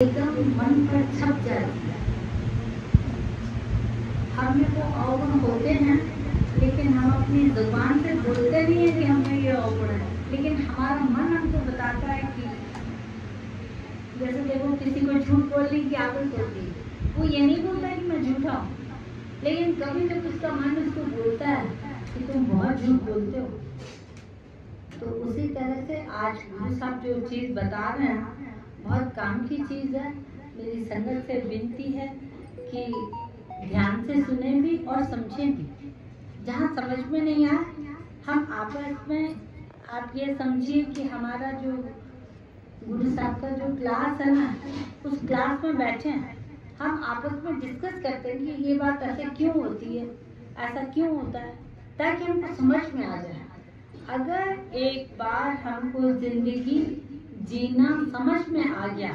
एकदम मन पर छप जाती है। हम में वो अवगुण होते हैं, लेकिन हम अपनी जुबान से बोलते नहीं है कि हमें ये अवगुण है, लेकिन हमारा मन हमको बताता है कि जैसे देखो किसी को झूठ बोलने की आदत होती है, वो ये नहीं बोलता कि मैं झूठा हूँ, लेकिन कभी जब उसका मन उसको बोलता है कि तुम बहुत झूठ बोलते हो, तो उसी तरह से आज गुरु साहब जो चीज़ बता रहे हैं बहुत काम की चीज़ है। मेरी संगत से विनती है कि ध्यान से सुने भी और समझें भी। जहाँ समझ में नहीं आए, हम आपस में, आप ये समझिए कि हमारा जो गुरु साहब का जो क्लास है ना, उस क्लास में बैठे हैं, हम आपस में डिस्कस करते हैं कि ये बात ऐसे क्यों होती है, ऐसा क्यों होता है, ताकि हमको समझ में आ जाए। अगर एक बार हमको जिंदगी जीना समझ में आ गया,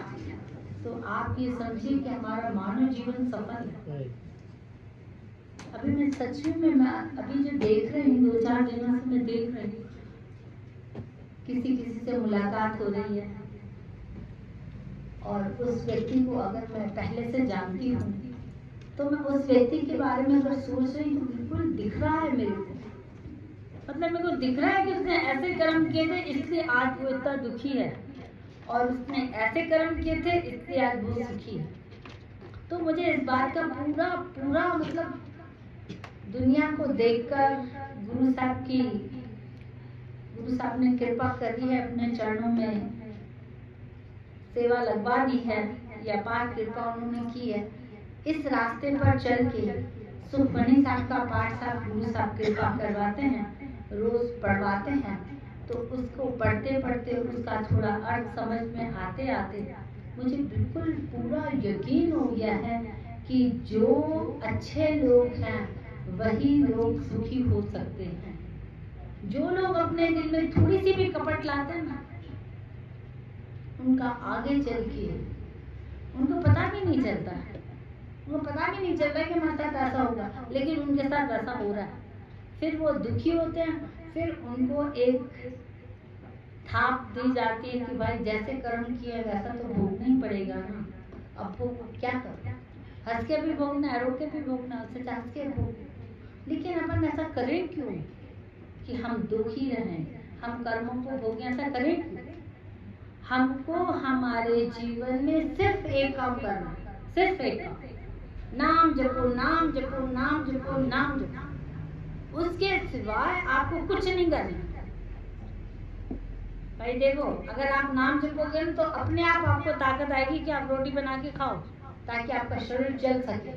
तो आप ये समझिए कि हमारा मानव जीवन सफल है। अभी मैं सच में मैं अभी जो देख रही हूँ, 2-4 दिनों से मैं देख रही हूँ, किसी से मुलाकात हो रही है और उस व्यक्ति को अगर मैं पहले से जानती हूँ, तो मैं उस व्यक्ति के बारे में अगर सोच रही हूँ, बिल्कुल दिख रहा है मेरे को, मतलब मेरे को दिख रहा है कि उसने ऐसे कर्म किए थे इसलिए आज वो इतना दुखी है, और उसने ऐसे कर्म किए थे इसलिए आज वो सुखी है। तो मुझे इस बात का पूरा मतलब दुनिया को देखकर गुरु साहब ने कृपा करी है, अपने चरणों में सेवा लगवा दी है, या पार कृपा उन्होंने की है। इस रास्ते पर चल के सुखमनी साहब का पाठ साहब गुरु साहब कृपा करवाते हैं, रोज पढ़वाते हैं, तो उसको पढ़ते पढ़ते उसका थोड़ा अर्थ समझ में आते आते मुझे बिल्कुल पूरा यकीन हो गया है कि जो अच्छे लोग हैं वही लोग सुखी हो सकते हैं। जो लोग अपने दिल में थोड़ी सी भी कपट लाते हैं ना, उनका आगे चल के उनको पता भी नहीं चलता है, उनको पता भी नहीं चलता कि हमारे साथ ऐसा होगा, लेकिन उनके साथ ऐसा हो रहा है। फिर वो दुखी होते हैं, फिर उनको एक थाप दी जाती है कि भाई जैसे कर्म किया वैसा तो भोगना ही पड़ेगा ना, अब वो क्या करें, हंस के भी भोगना है, रो के भी भोगना है, सच हंस के भोगना। लेकिन अपन ऐसा करें क्यों कि हम दुखी रहें, हम कर्मों को भोगें, ऐसा करें क्यों? हमको हमारे जीवन में सिर्फ एक काम करना, सिर्फ एक काम, नाम जपो, नाम जपो, नाम जपो, नाम जपो, उसके सिवाय आपको कुछ नहीं करना। भाई देखो, अगर आप नाम जपोगे तो अपने आप आपको ताकत आएगी कि आप रोटी बना के खाओ, ताकि आपका शरीर चल सके।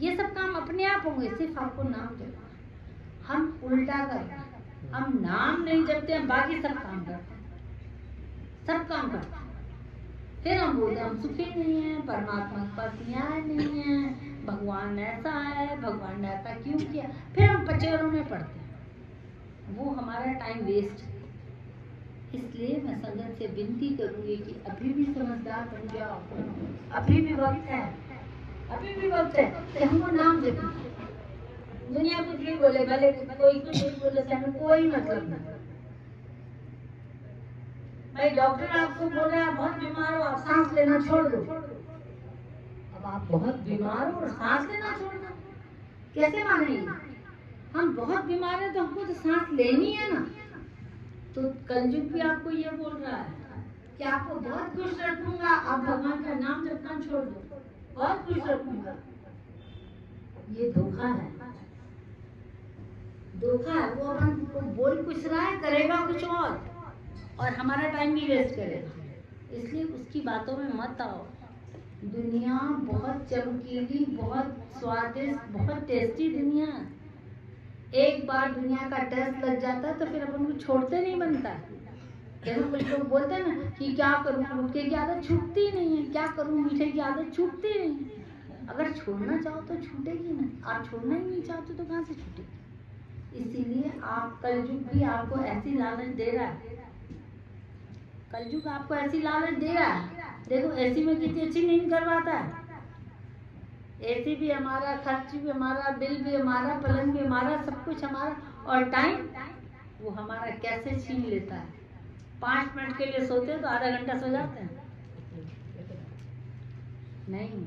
ये सब काम अपने आप होंगे, सिर्फ आपको नाम जपना। हम उल्टा करते हैं, हम नाम नहीं जपते हैं, बाकी सब काम करते हैं, सब काम करते हैं। फिर हम बोलते हम सुखी नहीं है, परमात्मा के पास न्याय नहीं है, भगवान ऐसा है, भगवान ने ऐसा क्यों किया, फिर हम पचेरों में पढ़ते हैं, वो हमारा टाइम वेस्ट है। इसलिए मैं संगत से विनती करूंगी कि अभी भी समझदार बन जाओ, अभी भी वक्त है, अभी भी वक्त है कि हमको नाम जपना। दुनिया कुछ भी बोले, भले कोई कुछ भी बोले, हमें कोई मतलब नहीं। भाई डॉक्टर आपको बोल रहा है बहुत बीमार हो, आप सांस लेना छोड़ दो। अब आप बहुत बीमार हो और सांस लेना छोड़ दो, कैसे मानेंगे? हम बहुत बीमार हैं तो हमको तो सांस लेनी है ना। तो कलयुग भी आपको ये बोल रहा है कि आपको बहुत खुश रखूंगा, आप भगवान का नाम जपना छोड़ दो, बहुत खुश रखूंगा। ये धोखा है, धोखा है। वो अपन बोल कुछ रहा है, करेगा कुछ और हमारा टाइम भी वेस्ट करेगा। इसलिए उसकी बातों में मत आओ। दुनिया बहुत चमकीली, बहुत स्वादिष्ट, बहुत टेस्टी दुनिया। एक बार दुनिया का टेस्ट लग जाता है तो फिर अपन को छोड़ते नहीं बनता। जैसे कुछ लोग बोलते हैं ना कि क्या करूँ, गुटखे की आदत छूटती नहीं है, क्या करूँ, मीठे की आदत छूटती नहीं है। अगर छोड़ना चाहो तो छूटेगी ना, आप छोड़ना ही नहीं चाहते तो कहाँ से छूटेगी? इसीलिए आप, कलयुग भी आपको ऐसी लालच दे रहा है, कलयुग आपको ऐसी लालच दे रहा है। देखो एसी में कितनी अच्छी नींद करवाता है, एसी भी हमारा, खर्च भी हमारा, बिल भी हमारा, पलंग भी हमारा, सब कुछ हमारा, और टाइम वो हमारा कैसे छीन लेता है। 5 मिनट के लिए सोते तो आधा घंटा सो जाते हैं, नहीं,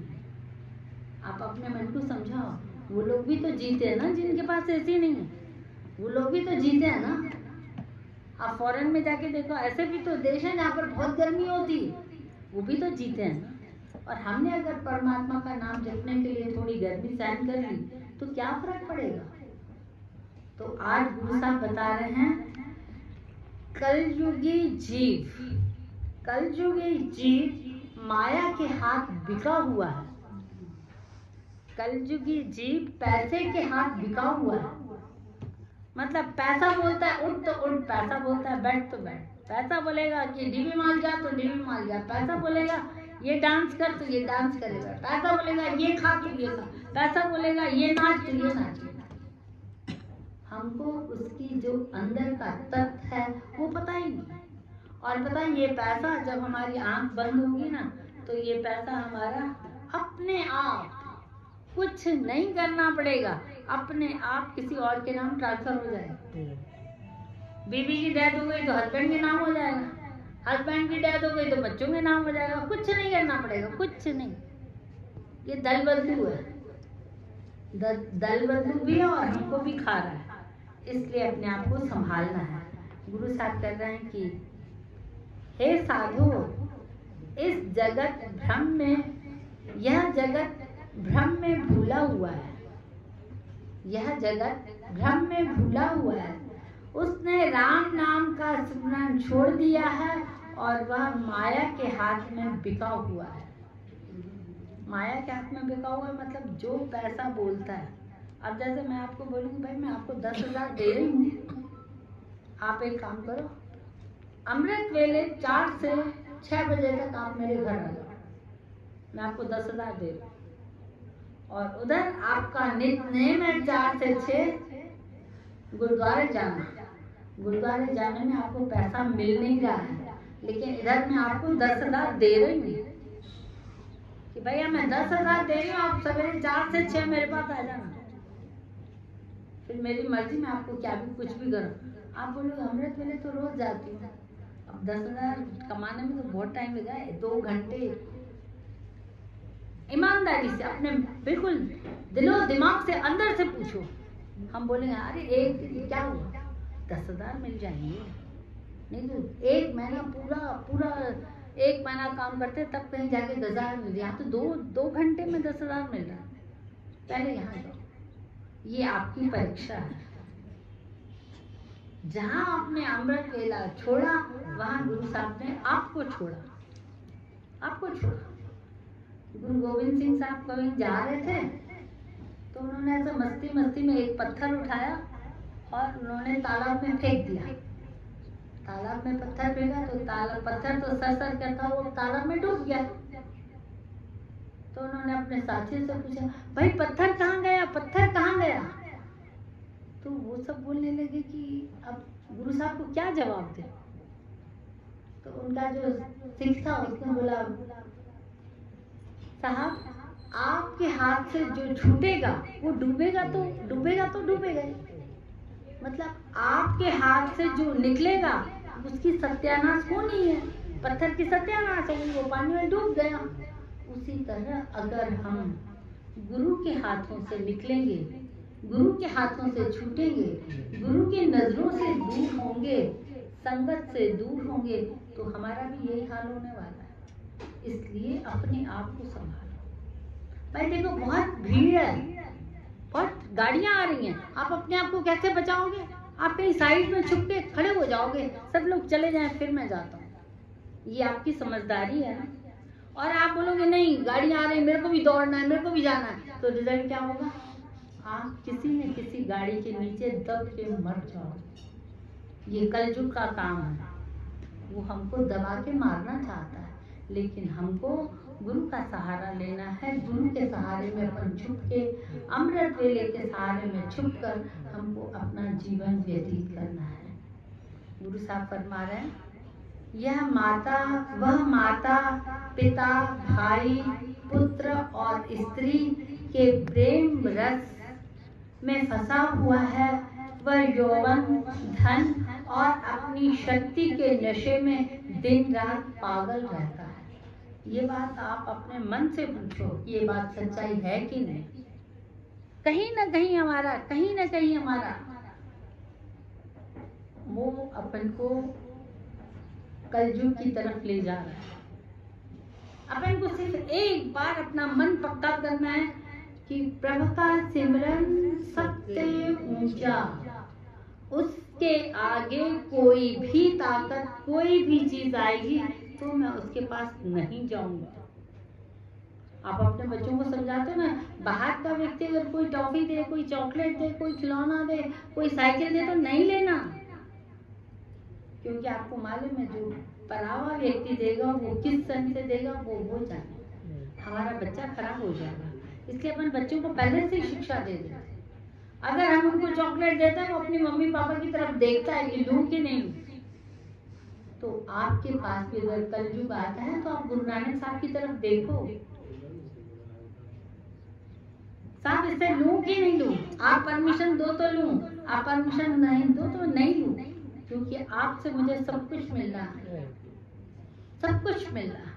आप अपने मन को समझाओ। वो लोग भी तो जीते हैं ना जिनके पास एसी नहीं है, वो लोग भी तो जीते हैं ना। आप फॉरेन में जाके देखो, ऐसे भी तो देश है जहाँ पर बहुत गर्मी होती है, वो भी तो जीते हैं ना। और हमने अगर परमात्मा का नाम जपने के लिए थोड़ी गर्मी सहन कर ली तो क्या फर्क पड़ेगा। तो आज गुरु साहब बता रहे हैं, कलयुगी जीव माया के हाथ बिका हुआ है। कलयुगी जीव पैसे के हाथ बिका हुआ है। मतलब पैसा बोलता है उठ तो उठ, पैसा बोलता है बैठ तो बैठ, पैसा बोलेगा कि डीबी माल जा तो डीबी माल जा, पैसा बोलेगा ये डांस कर तो ये डांस करेगा, पैसा बोलेगा ये खा तो ये खा, पैसा बोलेगा ये नाच तो ये नाच। हमको उसकी जो अंदर का तत्व है वो पता ही नहीं। और पता है, ये पैसा जब हमारी आंख बंद होगी ना तो ये पैसा हमारा अपने आप, कुछ नहीं करना पड़ेगा, अपने आप किसी और के नाम ट्रांसफर हो जाएगा। बीवी की डेथ हो गई तो हस्बैंड के नाम हो जाएगा, हस्बैंड की डेथ हो गई तो बच्चों के नाम हो जाएगा। कुछ नहीं करना पड़ेगा, कुछ नहीं। ये दल बदलू है, दल बदलू भी है और हमको भी खा रहा है, इसलिए अपने आप को संभालना है। गुरु साहब कह रहे हैं कि हे साधु, इस जगत भ्रम में, यह जगत भ्रम में भूला हुआ है, यह जगत भ्रम में भूला हुआ है। उसने राम नाम का स्मरण छोड़ दिया है और वह माया के हाथ में बिका हुआ है। माया के हाथ में बिका हुआ है मतलब जो पैसा बोलता है। अब जैसे मैं आपको बोलूँगी भाई मैं आपको 10,000 दे रही हूँ, आप एक काम करो, अमृत वेले 4 से 6 बजे तक आप मेरे घर आ जाओ, मैं आपको 10,000 दे रही हूँ। और उधर आपका नित्य नेम है 4 से 6 गुरुद्वारे जाना। गुरुद्वारे जाने में आपको पैसा मिल नहीं रहा है, लेकिन इधर मैं आपको 10,000 दे रही हूँ कि भैया मैं 10,000 दे रही हूँ, आप सवेरे 4 से 6 मेरे पास आ जाना। फिर मेरी मर्जी, मैं आपको क्या भी कुछ भी करूँ। आप बोलोगे अमृत वेले तो रोज जाती हूँ, अब 10,000 कमाने में तो बहुत टाइम लगा है, 2 घंटे। ईमानदारी से अपने बिल्कुल दिलो दिमाग से अंदर से पूछो। हम बोलेंगे अरे एक दिन क्या हुआ, 10,000 मिल जाएंगे। नहीं तो 1 महीना पूरा 1 महीना काम करते तब कहीं जाके 10,000 मिल जाए। तो 2 घंटे में 10,000 मिल रहा है। पहले यहाँ जाओ, ये आपकी परीक्षा है। जहाँ आपने अमृत वेला छोड़ा वहाँ गुरु साहब ने आपको छोड़ा, आपको छोड़ा। गुरु गोविंद सिंह साहब कहीं जा रहे थे तो उन्होंने ऐसे मस्ती में एक पत्थर उठाया और उन्होंने तालाब में फेंक दिया। तालाब में पत्थर फेंका तो पत्थर तो सर करता वो तालाब में डूब गया। तो उन्होंने अपने साथी से पूछा, भाई पत्थर कहाँ गया, पत्थर कहाँ गया? तो वो सब बोलने लगे कि अब गुरु साहब को क्या जवाब दे। तो उनका जो सिख था उसने बोला, साहब आपके हाथ से जो छूटेगा वो डूबेगा तो डूबेगा ही। मतलब आपके हाथ से जो निकलेगा उसकी सत्यानाश होनी है। पत्थर की सत्यानाश होगी, वो पानी में डूब गया। उसी तरह अगर हम गुरु के हाथों से निकलेंगे, गुरु के हाथों से छूटेंगे, गुरु की नजरों से दूर होंगे, संगत से दूर होंगे, तो हमारा भी यही हाल होने वाला है। इसलिए अपने आप को संभालो। भाई देखो बहुत भीड़ है, बहुत गाड़ियां आ रही हैं, आप अपने आप को कैसे बचाओगे? आप कहीं साइड में छुप के खड़े हो जाओगे, सब लोग चले जाएं फिर मैं जाता हूँ। ये आपकी समझदारी है ना। और आप बोलोगे नहीं गाड़ियां आ रही, मेरे को भी दौड़ना है, मेरे को भी जाना है, तो रिजल्ट क्या होगा? आप किसी न किसी गाड़ी के नीचे दब के मर जाओगे। ये कलयुग का काम है, वो हमको दबा के मारना चाहता है, लेकिन हमको गुरु का सहारा लेना है। गुरु के सहारे में अपन छुप के, अमृत वेले के सहारे में छुप कर हमको अपना जीवन व्यतीत करना है। गुरु साहब फरमा रहे हैं, वह माता पिता भाई पुत्र और स्त्री के प्रेम रस में फंसा हुआ है। वह यौवन धन और अपनी शक्ति के नशे में दिन रात पागल रहता है। ये बात आप अपने मन से पूछो, ये बात सच्चाई है कि नहीं। कहीं ना कहीं हमारा वो अपन को कलयुग की तरफ ले जा रहा है। अपन को सिर्फ एक बार अपना मन पक्का करना है कि प्रभु का सिमरन सबसे ऊंचा, उसके आगे कोई भी ताकत, कोई भी चीज आएगी तो मैं उसके पास नहीं जाऊंगा। आप अपने बच्चों को समझाते हो ना, बाहर का व्यक्ति अगर कोई टॉफी दे, कोई चॉकलेट दे, कोई खिलौना दे, कोई साइकिल दे तो नहीं लेना, क्योंकि आपको मालूम है जो परावा व्यक्ति देगा वो किस सन से देगा वो जाने, हमारा बच्चा खराब हो जाएगा। इसलिए अपन बच्चों को पहले से ही शिक्षा दे दें। अगर हम उनको चॉकलेट देते हैं वो अपनी मम्मी पापा की तरफ देखता है कि लूं कि नहीं लूं, तो आपके पास भी अगर कलयुग आता है तो आप गुरु नानक साहब की तरफ देखो, साहब इससे लूं कि नहीं लूं, आप परमिशन दो तो लूं, आप परमिशन नहीं दो तो नहीं लूं, क्योंकि आपसे मुझे सब कुछ मिल रहा है, सब कुछ मिल रहा है।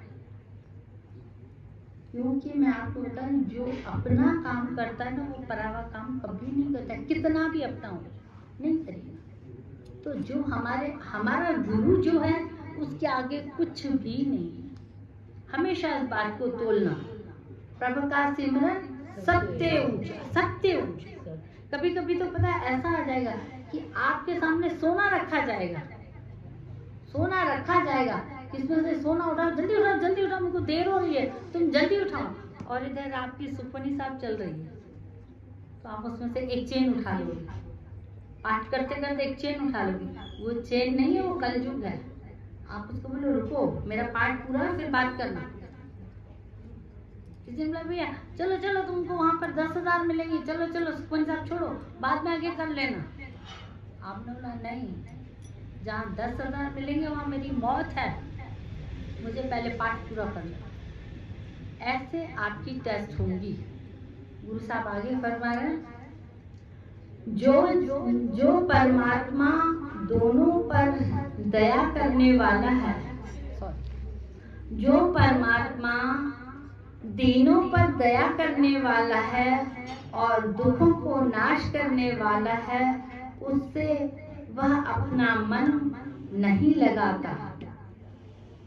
क्योंकि मैं आपको बताऊं, जो अपना काम करता है ना वो परावा काम कभी नहीं करता, कितना भी अपना हो नहीं करेगा। तो जो हमारा गुरु जो है उसके आगे कुछ भी नहीं है। हमेशा इस बात को तोलना, प्रभु का सिमरन सबसे ऊंचा, सबसे ऊंचा। कभी कभी तो पता है ऐसा आ जाएगा कि आपके सामने सोना रखा जाएगा, सोना रखा जाएगा, इसमें से सोना उठाओ, जल्दी उठाओ, जल्दी उठाओ, मुझको देर हो रही है, तुम जल्दी उठाओ, और इधर आपकी सुपनी साहब चल रही है तो आप उसमें से एक चेन उठा लोगे, पाठ करते करते एक चेन उठा लोगे, वो चेन नहीं है, वो कलयुग है। आप उसको बोलो रुको मेरा पाठ पूरा है फिर बात करना। किसी ने बोला भैया चलो चलो तुमको वहां पर 10,000 मिलेंगे, चलो चलो सुपनी साहब छोड़ो बाद में आगे कर लेना। आपने बोला नहीं, जहाँ 10,000 मिलेंगे वहां मेरी मौत है, मुझे पहले पाठ पूरा करना। ऐसे आपकी टेस्ट होंगी। गुरु साहब आगे फरमा रहे हैं, जो परमात्मा दोनों पर दया करने वाला है, जो परमात्मा तीनों पर दया करने वाला है और दुखों को नाश करने वाला है, उससे वह अपना मन नहीं लगाता।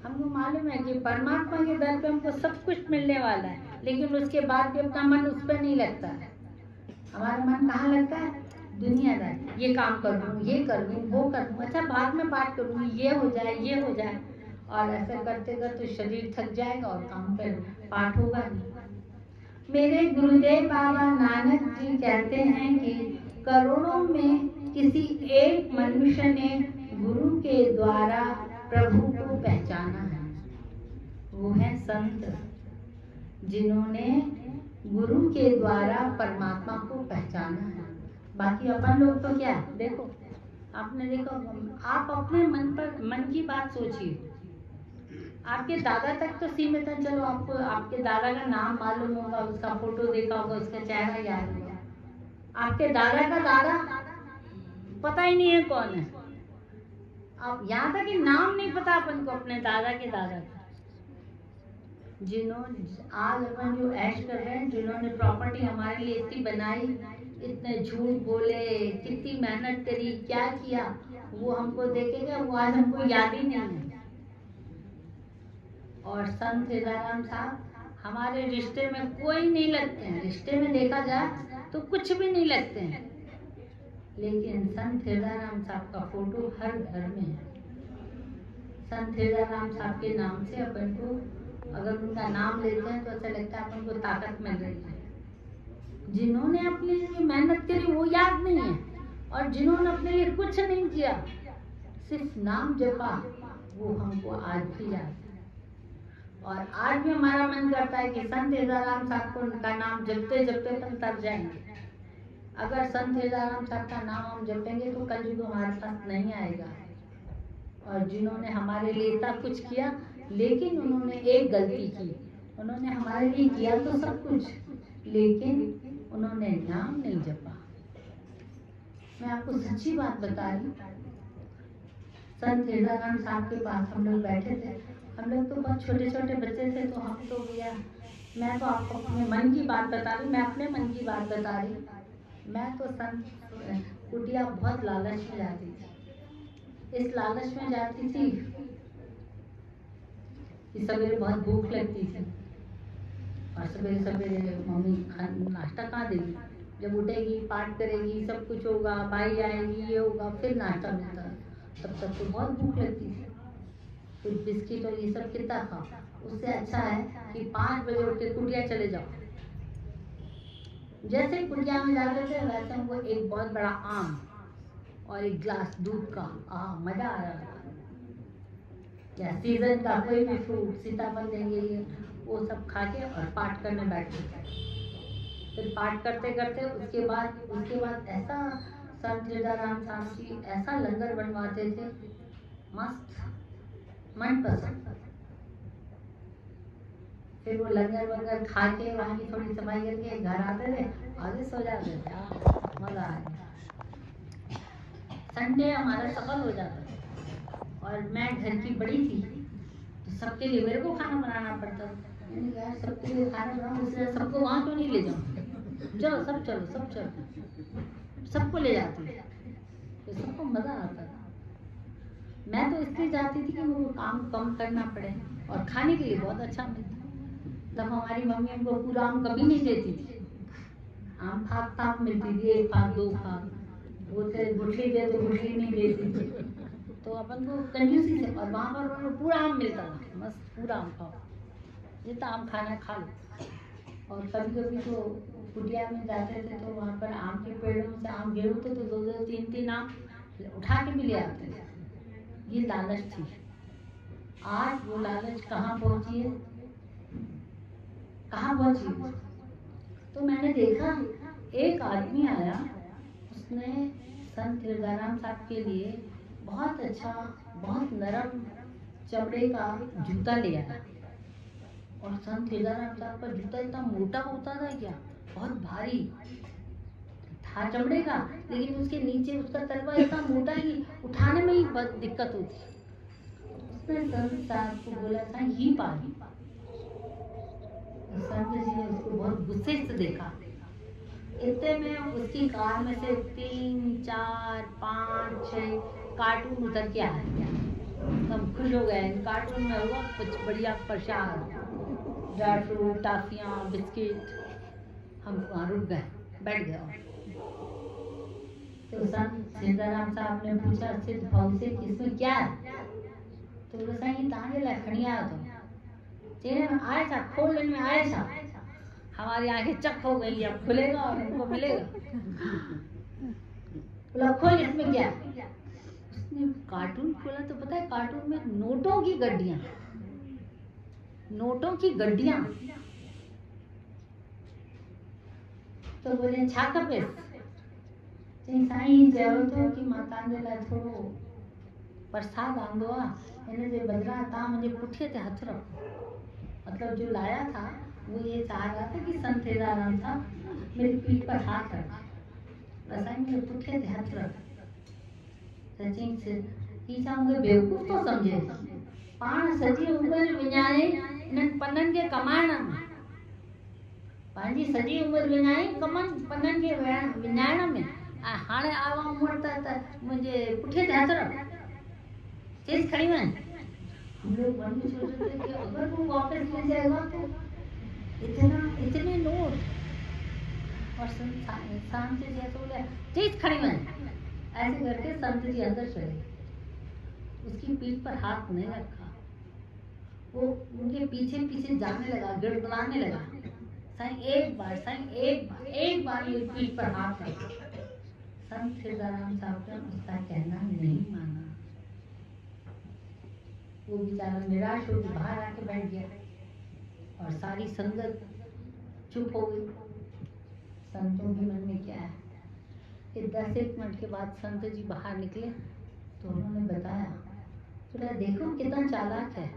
हमको मालूम है कि परमात्मा के दर पे हमको सब कुछ मिलने वाला है, लेकिन उसके बाद भी अपना मन उस पर नहीं लगता है। हमारा मन कहाँ लगता है? दुनियादारी, ये काम कर लूँ, ये कर लूँ, वो कर लूँ, अच्छा बाद में बात करूँगी, ये हो जाए, ये हो जाए, और ऐसा करते करते शरीर थक जाएगा और काम पर पाठ होगा नहीं। मेरे गुरुदेव बाबा नानक जी कहते हैं कि करोड़ों में किसी एक मनुष्य ने गुरु के द्वारा प्रभु को पहचाना है। वो है संत, जिन्होंने गुरु के द्वारा परमात्मा को पहचाना है। बाकी अपन लोग तो क्या है, देखो आपने देखो, आप अपने मन की बात सोचिए। आपके दादा तक तो सीमित है, चलो आपको आपके दादा का नाम मालूम होगा, उसका फोटो देखा होगा, उसका चेहरा याद होगा। आपके दादा का दादा पता ही नहीं है कौन है, आप यहाँ तक कि नाम नहीं पता अपन को अपने दादा के दादा का। जिन्होंने आज अपन जो ऐश कर रहे हैं, जिन्होंने प्रॉपर्टी हमारे लिए इतनी बनाई, इतने झूठ बोले, कितनी मेहनत करी, क्या किया, वो हमको देखेगा, वो आज हमको याद ही नहीं है। और संत हिदाराम साहब हमारे रिश्ते में कोई नहीं लगते हैं, रिश्ते में देखा जाए तो कुछ भी नहीं लगते हैं, लेकिन संत हिदाराम साहब का फोटो हर घर में है। संत हिदाराम साहब के नाम से अपन को, अगर उनका नाम लेते हैं तो ऐसा लगता है अपन को ताकत मिल रही है। जिन्होंने अपने लिए मेहनत करी वो याद नहीं है, और जिन्होंने अपने लिए कुछ नहीं किया, सिर्फ नाम जपा, वो हमको आज भी याद है। और आज भी हमारा मन करता है कि संत हिदाराम साहब को उनका नाम जपते जपते अपन तर जाएंगे। अगर संत हिदाराम साहब का नाम हम जपेंगे तो कल युग हमारे पास नहीं आएगा। और जिन्होंने हमारे लिए इतना कुछ किया, लेकिन उन्होंने एक गलती की, उन्होंने हमारे लिए किया तो सब कुछ, लेकिन उन्होंने नाम नहीं जपा। मैं आपको सच्ची बात बता रही हूँ, संत हिदाराम साहब के पास हम लोग बैठे थे हम लोग तो बहुत छोटे छोटे बच्चे थे, तो हम तो भैया, मैं तो आपको अपने मन की बात बता रही, मैं अपने मन की बात बता रही। मैं तो संत कुटिया बहुत लालच में जाती थी। इस लालच में जाती थी कि सवेरे बहुत भूख लगती थी, और सवेरे सवेरे मम्मी नाश्ता कहाँ देगी। जब उठेगी, पाठ करेगी, सब कुछ होगा, भाई आएगी, ये होगा, फिर नाश्ता मिलता। तब तक तो बहुत भूख लगती थी। कुछ बिस्किट और ये सब कितना खाओ, उससे अच्छा है कि 5 बजे उठ के कुटिया चले जाओ। जैसे ही कुटिया में जाते थे, वैसे हमको एक बहुत बड़ा आम और एक गिलास दूध का मजा आ रहा था। या सीजन का कोई भी फ्रूट, सीताफल देंगे, ये वो सब खा के और पाठ करने बैठते थे। फिर पाठ करते करते उसके बाद ऐसा संत हृदयाराम साहब जी ऐसा लंगर बनवाते थे, मस्त, मन पसंद। फिर वो लंगर वंगर खा के वहाँ की थोड़ी सफाई करके घर आते थे, आगे सो जाते थे। मजा आ गया। संडे हमारा सफल हो जाता था। और मैं घर की बड़ी थी, तो सबके लिए मेरे को खाना बनाना पड़ता था। मैंने कहा सबके लिए खाना बनाऊं, इसलिए सबको वहाँ क्यों नहीं ले जाऊँ, चलो सब चलो, सबको ले जाती, तो सबको मजा आता था। मैं तो इसलिए जाती थी कि वो काम कम करना पड़े और खाने के लिए बहुत अच्छा मिलता। तब हमारी मम्मी हमको पूरा आम कभी नहीं देती थी, आम फाक फाक मिलती थी, 1 फाक 2 फाक, बोलते गुठली दे तो गुठली नहीं देती थी, तो अपन को कंजूसी से। और वहाँ पर पूरा आम मिलता था, मस्त पूरा आम खाओ, जितना आम खाना खा लो। और कभी कभी तो कुटिया में जाते थे, तो वहाँ पर आम के पेड़ों से आम गिरते तो 2-2 3-3 आम उठा के भी ले आते थे। ये लालच थी। आज वो लालच कहाँ पहुँची है, कहाँ पहुँची। तो मैंने देखा एक आदमी आया, उसने संत हृदयाराम साहब के लिए बहुत अच्छा, बहुत नरम चमड़े का जूता ले आया। और संत हृदयाराम साहब का जूता इतना मोटा होता था क्या, बहुत भारी था चमड़े का, लेकिन उसके नीचे उसका तलवा इतना मोटा कि उठाने में ही बहुत दिक्कत होती। उसने संत साहब को बोला था ही पानी। संत जी ने उसको बहुत गुस्से से देखा। इतने में उसकी कार में से 3, 4, 5, 6 कार्टून उतर के आए। हम खुश हो गए। कार्टून में हुआ कुछ बढ़िया प्रसाद, ड्राई फ्रूट, टाफियाँ, बिस्किट। हम वहाँ रुक गए, बैठ गए। तो संत हृदयाराम साहब ने पूछा सिद्ध भाव से इसमें क्या है, तो बोला साईं तांगे लखनी आया तो चेहरे में आया था, खोलने में आया था। हमारी आंखें चक हो गई, अब खुलेगा और हमको मिलेगा। बोला खोल इसमें क्या। उसने कार्टून खोला तो पता है कार्टून में नोटों की गड्डियां, नोटों की गड्डियां। तो बोले छाका पे साईं जरूर तो कि माता ने ला थोड़ो प्रसाद आंदो आ, इन्हें जे बदला था मुझे पुठे ते हथ रखो। मतलब जो लाया था वो ये चाह रहा था कि संत हृदयाराम साहब मेरी पीठ पर हाथ रख, ऐसा ही मेरे पुठे ते हाथ रख। सचिन से ही चाहूंगे बेवकूफ तो समझे, पाण सजी उम्र विञाए इन पनन के कमाइण में, पंहिंजी सजी उम्र विञाई कमन पनन के विञाइण में, हाणे आवा उम्र त मुझे पुठे ते हथ रख, तेज खड़ी वञ। हम लोग मन में सोच रहे थे कि अगर वो वापस ले जाएगा तो इतने नोट। और संत जी ऐसे बोले तेज खड़ी वञ, ऐसे करके संत जी अंदर चले। उसकी पीठ पर हाथ नहीं रखा, वो उनके पीछे पीछे जाने लगा, गिड़गिड़ाने लगा। साईं एक बार मेरी पीठ पर हाथ रखा। संत हृदयाराम साहब ने उसका कहना नहीं माना। वो बेचारा निराश होकर बाहर आके बैठ गया और सारी संगत चुप हो गई। संतों के मन में क्या है। फिर 10-1 मिनट के बाद संत जी बाहर निकले तो उन्होंने बताया, तो देखो कितना चालाक है,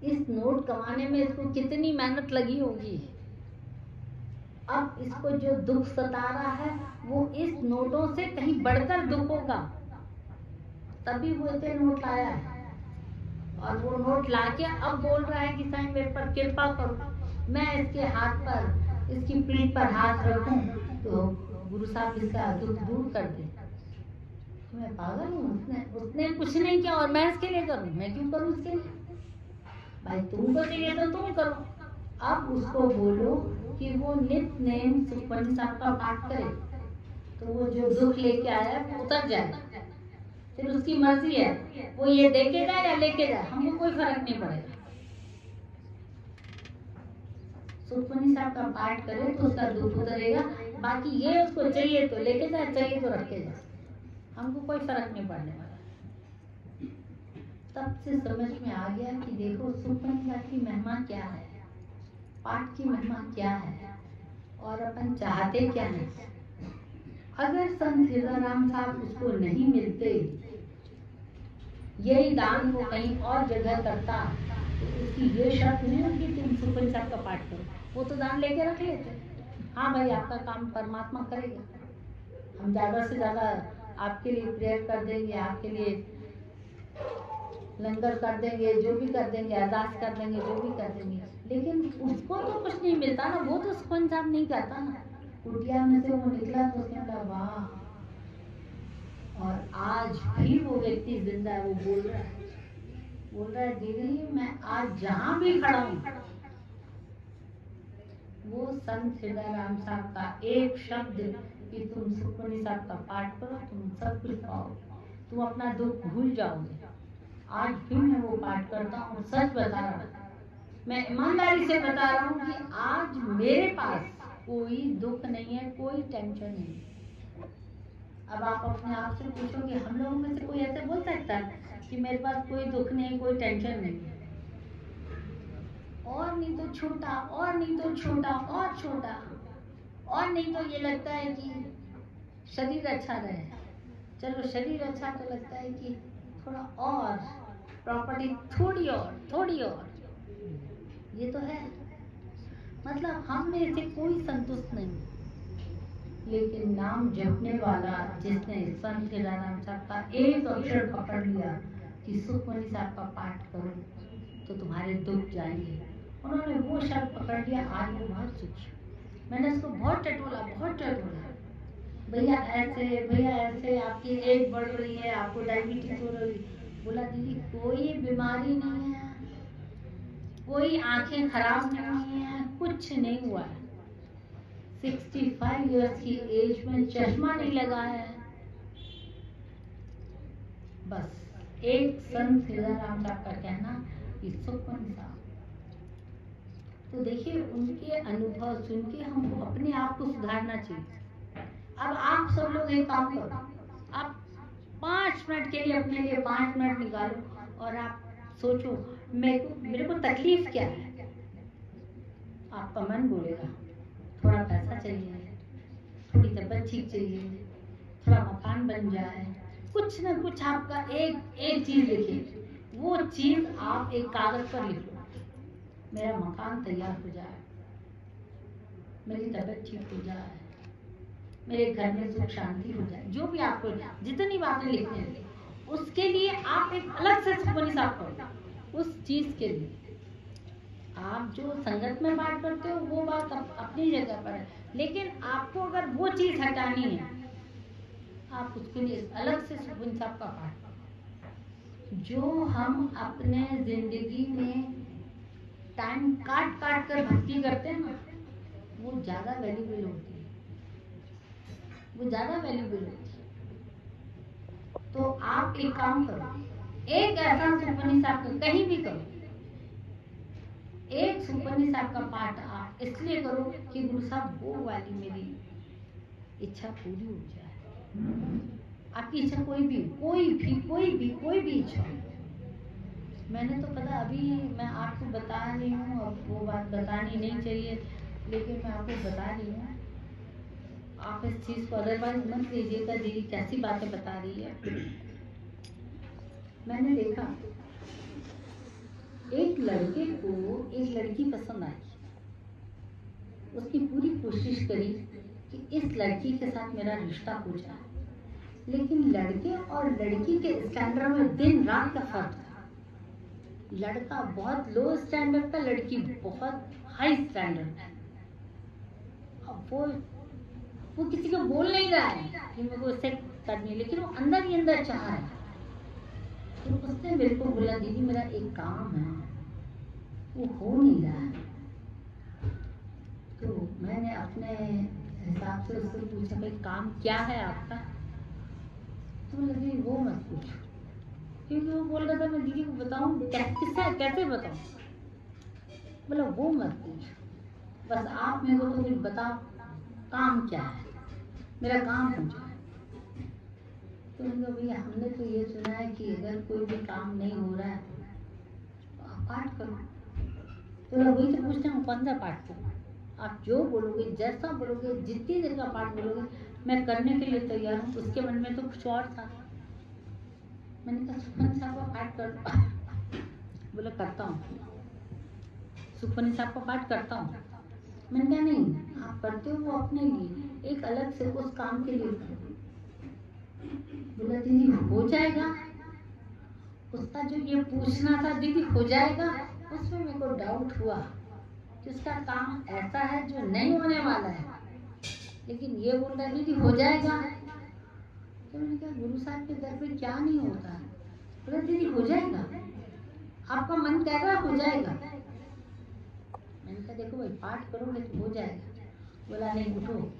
इस नोट कमाने में इसको कितनी मेहनत लगी होगी। अब इसको जो दुख सता रहा है वो इस नोटों से कहीं बढ़कर दुख होगा, तभी वो इतने नोट लाया है। और वो नोट लाके अब बोल रहा है कि साईं मेरे पर कृपा करो, मैं इसके हाथ पर, इसकी पीठ पर हाथ रखूं तो गुरु साहब इसका दुख दूर कर दे। मैं पागल हूँ? उसने कुछ नहीं किया और मैं इसके लिए करूं? मैं क्यों करूं इसके लिए? भाई तुमको चाहिए तो तुम करो। अब उसको बोलो कि वो नित्य नेम सुखमनी साहब का पाठ करे, तो वो जो दुख लेके आया वो उतर जाए। फिर उसकी मर्जी है, वो ये देके जाए या लेके जाए, हमको कोई फर्क नहीं पड़ेगा। सुखमनी साहब का पाठ करे तो उसका दुख उतरेगा। बाकी ये उसको चाहिए तो लेके जाए, चाहिए तो रख के जाए, हमको कोई फर्क नहीं पड़ने वाला। तब से समझ में आ गया कि देखो सुखमनी साहब की महिमा क्या है, पाठ की महिमा क्या है, और अपन चाहते क्या है। अगर संत हृदयराम साहब उसको नहीं मिलते, यही दान वो कहीं और जगह करता, तो उसकी ये शर्त नहीं होती तुम सुखमनी साहब का पाठ करो, वो तो दान लेके रख लेते। हाँ भाई आपका काम परमात्मा करेगा, हम ज़्यादा से ज़्यादा आपके लिए प्रेयर कर देंगे, आपके लिए लंगर कर देंगे, जो भी कर देंगे, अरदास कर देंगे, जो भी कर देंगे, लेकिन उसको तो कुछ नहीं मिलता ना। वो तो सुखमनी साहब नहीं करता ना। कुटिया में से वो निकला तो उसने बोला वाह, और आज भी वो व्यक्ति जिंदा है। वो बोल रहा है दीदी मैं आज जहां भी खड़ा हूँ, वो संत हृदयराम साहब का एक शब्द कि तुम सुखमनी साहब का पाठ करो, तुम सब कुछ पाओगे, तुम अपना दुख भूल जाओगे। आज भी मैं वो पाठ करता हूँ, सच बता रहा हूँ, मैं ईमानदारी से बता रहा हूँ कि आज मेरे पास कोई दुख नहीं है, कोई टेंशन नहीं है। अब आप अपने आप से पूछो कि हम लोगों में से कोई ऐसे बोल सकता है कि मेरे पास कोई दुख नहीं, कोई टेंशन नहीं है? और नहीं तो छोटा, और नहीं तो छोटा, और छोटा, और नहीं तो ये लगता है कि शरीर अच्छा रहे। चलो शरीर अच्छा तो लगता है कि थोड़ा और प्रॉपर्टी, थोड़ी और, ये तो है। मतलब हम में से कोई संतुष्ट नहीं, लेकिन नाम जपने वाला जिसने संत हृदयराम साहब का एक अक्षर पकड़ लिया कि सुखमनी साहब का पाठ करो तो तुम्हारे दुख जाएंगे, उन्होंने वो शब्द पकड़ लिया। आज वो बहुत सुखी। मैंने उसको बहुत टटोला, भैया ऐसे आपकी एज बढ़ रही है, आपको डायबिटीज हो रही। बोला दीदी कोई बीमारी नहीं है, कोई आंखें खराब नहीं है, कुछ नहीं हुआ है। 65 इयर्स की एज में चश्मा नहीं लगा है। बस एक संत हृदयराम साहब का कहना कि सुखमनी साहब। तो देखिए उनके अनुभव सुन के हमको अपने आप को सुधारना चाहिए। अब आप सब लोग एक काम करो, आप 5 मिनट के लिए अपने लिए 5 मिनट निकालो और आप सोचो मेरे को तकलीफ क्या है। आपका मन बोलेगा थोड़ा पैसा चाहिए, थोड़ी तबीयत ठीक चाहिए, थोड़ा मकान बन जाए, कुछ ना कुछ आपका एक चीज लिखिए। वो चीज आप एक कागज पर लिख लो, मेरा मकान तैयार हो जाए, मेरी तबीयत ठीक हो जाए, मेरे घर में सुख शांति हो जाए। जो भी आपको जितनी बातें लिखनी है उसके लिए आप एक अलग से सुखमनी साहब करो। उस चीज के लिए आप जो संगत में बात करते हो वो बात अपनी जगह पर है, लेकिन आपको अगर वो चीज हटानी है आप उसके लिए अलग से सुखमनी साहब का पाठ। जो हम अपने जिंदगी में टाइम काट कर भक्ति करते हैं ना, वो ज्यादा वैल्यूबल होती है, वो ज्यादा वैल्यूबल होती है। तो आप एक काम करो, एक ऐसा सुखमनी साहब का कहीं भी करो, एक सुखमनी साहब का पाठ आप इसलिए करो कि गुरु साहब वो वाली मेरी इच्छा पूरी हो जाए। आपकी इच्छा कोई भी इच्छा। मैंने तो पता अभी मैं आपको बता रही हूँ, अब वो बात बतानी नहीं चाहिए लेकिन मैं आपको बता रही हूँ। आप इस चीज को अदरवाइज मत लीजिएगा, दीदी कैसी बातें बता रही है। मैंने देखा एक लड़के को एक लड़की पसंद आई, उसकी पूरी कोशिश करी कि इस लड़की के साथ मेरा रिश्ता हो जाए, लेकिन लड़के और लड़की के स्टैंडर्ड में दिन रात का फर्क था। लड़का बहुत लो स्टैंडर्ड का, लड़की बहुत हाई स्टैंडर्ड। अब वो किसी को बोल नहीं रहा है कि मेरे को इससे करनी है, लेकिन वो अंदर ही अंदर चाह रहा है। तो उसने मेरे को बोला, दीदी मेरा एक काम है, वो हो नहीं रहा है। तो मैंने अपने हिसाब से उससे पूछा, भाई काम क्या है आपका? तो बोला, दीदी वो मत पूछो, क्योंकि वो बोल रहा था मैं दीदी को बताऊं कैसे बताऊं। बोला वो मत पूछो, बस आप मेरे को तो कुछ बताओ काम क्या है, मेरा काम हो जाए। तो उनको भैया हमने तो ये सुना है कि अगर कोई भी काम नहीं हो रहा है तो आप पाठ करो। तो वही तो पूछते हैं कौन सा पाठ करो? आप जो बोलोगे, जैसा बोलोगे, जितनी देर का पाठ बोलोगे मैं करने के लिए तैयार हूँ। उसके मन में तो कुछ और था। मैंने कहा सुखमनी साहब का पाठ कर। बोला करता हूँ, सुखमनी साहब का पाठ करता हूँ। मैंने कहा नहीं, आप करते हो वो अपने लिए, एक अलग से उस काम के लिए करो। बोला दीदी हो जाएगा? उसका जो ये पूछना था दीदी हो जाएगा, उसमें मेरे को डाउट हुआ कि उसका काम ऐसा है जो नहीं होने वाला है, लेकिन ये बोल रहा है दीदी हो जाएगा। तो मैंने कहा गुरु साहब के दर पे क्या नहीं होता है? बोला दीदी हो जाएगा, आपका मन कह रहा हो जाएगा। मैंने कहा देखो भाई पाठ करोगे तो हो जाएगा। बोला नहीं उठो।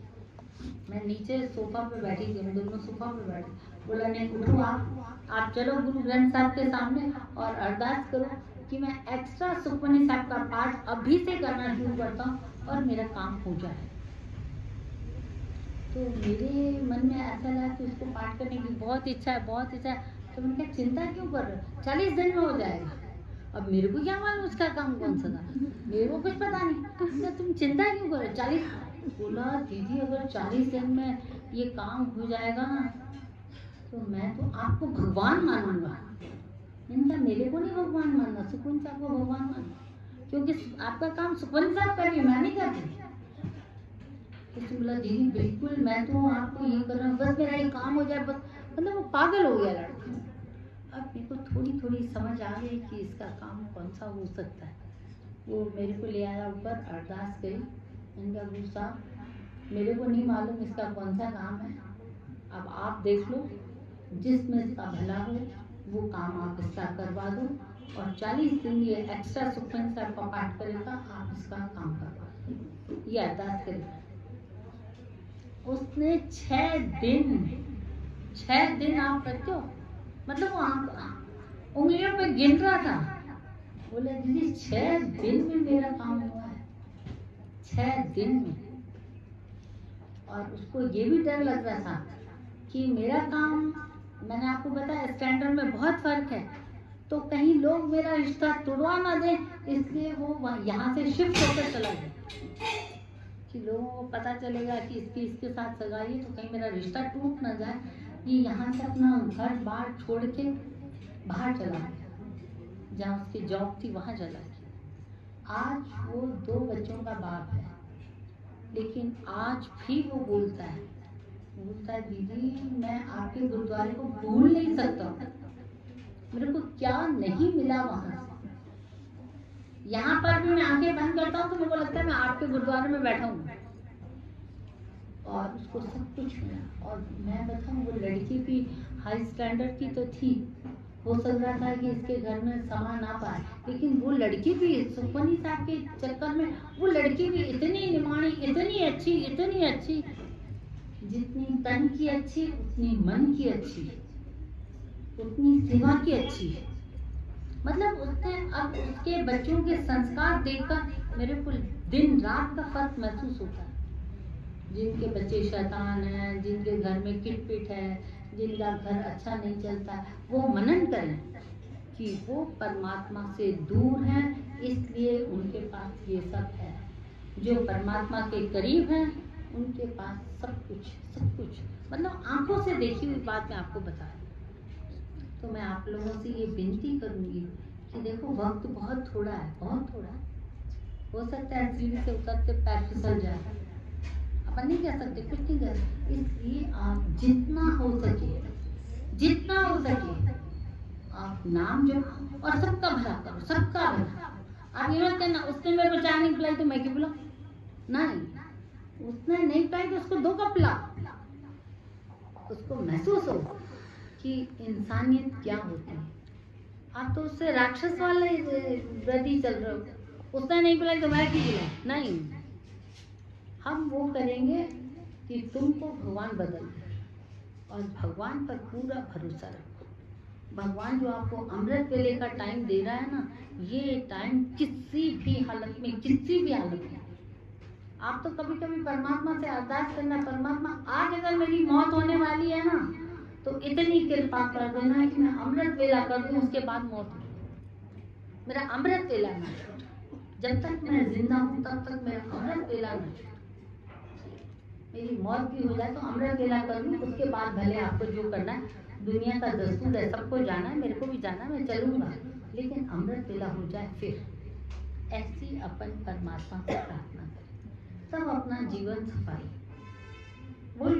मैं नीचे सोफा पे बैठी थी, हम दोनों सोफा पे बैठे। बोला नहीं उठो, आप चलो गुरु ग्रंथ साहब के सामने और अरदास करो कि मैं एक्स्ट्रा सुखमनी साहब का पाठ अभी से करना शुरू करता हूँ और मेरा काम हो जाए। तो मेरे मन में ऐसा लगा कि उसको पाठ करने की बहुत इच्छा है, बहुत इच्छा है। तो मैंने कहा चिंता क्यों कर रहे हो, 40 दिन में हो जाएगा। अब मेरे को क्या मालूम उसका काम कौन सा था, मेरे को कुछ पता नहीं। तो तुम चिंता क्यों कर रहे हो? 40। बोला दीदी अगर 40 दिन में ये काम हो जाएगा ना तो मैं तो आपको भगवान मानूंगा। मैंने कहा मेरे को नहीं भगवान मानना, सुखमनी साहब को भगवान मानना, क्योंकि आपका काम सुखमनी साहब कर रही, मैं नहीं कर रही। तो बोला दीदी बिल्कुल मैं तो आपको ये कर रहा हूँ, बस मेरा ये काम हो जाए बस। मतलब वो पागल हो गया लड़का। अब मेरे को थोड़ी थोड़ी समझ आ गई कि इसका काम कौन सा हो सकता है। वो मेरे को ले आया ऊपर, अरदास करी। मैंने कहा गुरु साहब मेरे को नहीं मालूम इसका कौन सा काम है, अब आप देख लो, जिसमें इसका भला हो वो काम आप इसका करवा दो, और 40 दिन ये एक्स्ट्रा सुखमनी साहब का पाठ करेगा, आप इसका काम करवा दो। ये अरदास करेगा। उसने 6 दिन आप करते हो, मतलब वो उंगलियों पे गिन रहा था। बोले दीदी 6 दिन में मेरा काम हुआ है, 6 दिन में। और उसको ये भी डर लग रहा था कि मेरा काम, मैंने आपको बताया स्टैंडर्ड में बहुत फर्क है, तो कहीं लोग मेरा रिश्ता तोड़वा ना दे, इसलिए वो यहाँ से शिफ्ट होकर चला गया कि लोगों को पता चलेगा कि इसके साथ सगाई है, तो कहीं मेरा रिश्ता टूट ना जाए। ये यहाँ से अपना घर बार छोड़ के बाहर चला गया, जहाँ उसकी जॉब थी वहाँ चला गया। आज वो 2 बच्चों का बाप है, लेकिन आज भी वो बोलता है दीदी मैं आपके गुरुद्वारे को भूल नहीं सकता, मेरे को क्या नहीं मिला वहां से। यहाँ पर भी मैं आंखें बंद करता हूँ तो मेरे को लगता है मैं आपके गुरुद्वारे में बैठा हूँ, और उसको सब कुछ मिला। और मैं बताऊँ वो लड़की भी हाई स्टैंडर्ड की तो थी, हो सक रहा था कि इसके घर में समा ना पाए, लेकिन वो लड़की भी सुखमनी साहब के चक्कर में, वो लड़की भी इतनी निमाणी, इतनी अच्छी, जितनी तन की अच्छी उतनी मन की अच्छी, उतनी सेवा की अच्छी। मतलब उसने अब उसके बच्चों के संस्कार देखकर मेरे को दिन रात का फर्क महसूस होता है। जिनके बच्चे शैतान हैं, जिनके घर में किटपिट है, जिनका घर अच्छा नहीं चलता, वो मनन करें कि वो परमात्मा से दूर हैं, इसलिए उनके पास ये सब है। जो परमात्मा के करीब हैं उनके पास सब कुछ मतलब आंखों से देखी हुई बात मैं आपको बता रही। तो मैं आप लोगों से ये विनती करूंगी कि देखो वक्त बहुत थोड़ा है, हो सकता है सीढ़ी से उतरते पैर फिसल जाए, अपन नहीं कह सकते, कुछ नहीं कर सकते। इसलिए आप जितना हो सके आप नाम जो और सबका भला करो, सबका भला। आप ये मत कहना उसने मेरे को चाय नहीं पिलाई तो मैं क्यों पिलाऊं, नहीं, उसने नहीं पिलाई तो उसको 2 कप पिलाओ, उसको महसूस हो कि इंसानियत क्या होती है। आप तो उससे राक्षस वाले व्रती चल रहे हो, उसने नहीं पिलाई तो मैं क्यों पिलाऊं, नहीं, हम वो करेंगे कि तुमको भगवान बदल दे और भगवान पर पूरा भरोसा रखो। भगवान जो आपको अमृत वेले का टाइम दे रहा है ना, ये टाइम किसी भी हालत में, किसी भी हालत में, आप तो कभी कभी परमात्मा से अरदास करना, परमात्मा आज अगर मेरी मौत होने वाली है ना तो इतनी कृपा कर देना कि मैं अमृत वेला कर दूं, उसके बाद मौत हो, मेरा अमृत वेला ना छूटे। जब तक मैं जिंदा हूं तब तक मेरा अमृत वेला ना छूटे। मेरी मौत भी हो जाए तो अमृत वेला कर दूं, उसके बाद भले आपको जो करना है, दुनिया का दस्तूर है, सबको जाना है, मेरे को भी जाना है, मैं चलूंगा, लेकिन अमृत वेला हो जाए फिर। ऐसी अपन परमात्मा से प्रार्थना करें, तब अपना जीवन सफल। बोल